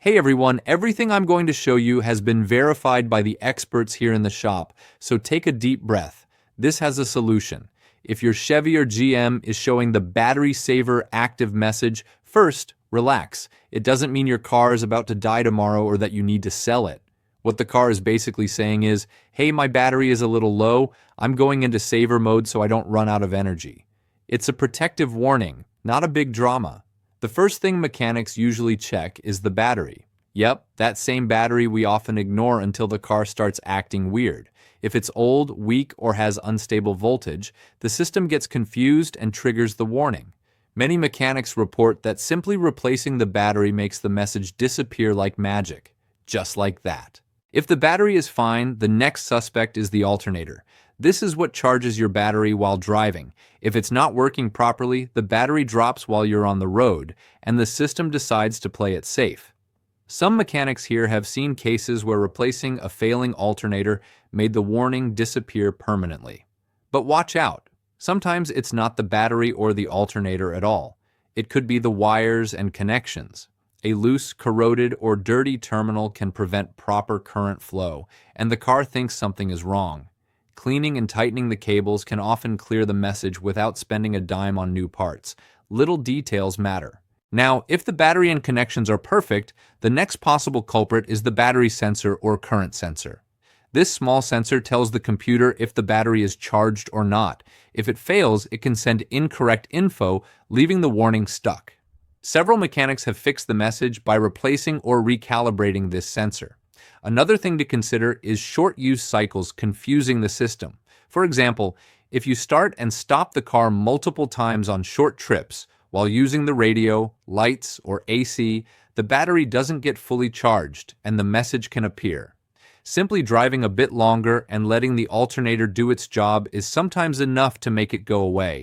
Hey everyone, everything I'm going to show you has been verified by the experts here in the shop, so take a deep breath. This has a solution. If your Chevy or GM is showing the battery saver active message, first, relax. It doesn't mean your car is about to die tomorrow or that you need to sell it. What the car is basically saying is, hey, my battery is a little low, I'm going into saver mode so I don't run out of energy. It's a protective warning, not a big drama. The first thing mechanics usually check is the battery. Yep, that same battery we often ignore until the car starts acting weird. If it's old, weak, or has unstable voltage, the system gets confused and triggers the warning. Many mechanics report that simply replacing the battery makes the message disappear like magic. Just like that. If the battery is fine, the next suspect is the alternator. This is what charges your battery while driving. If it's not working properly, the battery drops while you're on the road, and the system decides to play it safe. Some mechanics here have seen cases where replacing a failing alternator made the warning disappear permanently. But watch out. Sometimes it's not the battery or the alternator at all. It could be the wires and connections. A loose, corroded, or dirty terminal can prevent proper current flow, and the car thinks something is wrong. Cleaning and tightening the cables can often clear the message without spending a dime on new parts. Little details matter. Now, if the battery and connections are perfect, the next possible culprit is the battery sensor or current sensor. This small sensor tells the computer if the battery is charged or not. If it fails, it can send incorrect info, leaving the warning stuck. Several mechanics have fixed the message by replacing or recalibrating this sensor. Another thing to consider is short use cycles confusing the system. For example, if you start and stop the car multiple times on short trips while using the radio, lights, or AC, the battery doesn't get fully charged and the message can appear. Simply driving a bit longer and letting the alternator do its job is sometimes enough to make it go away.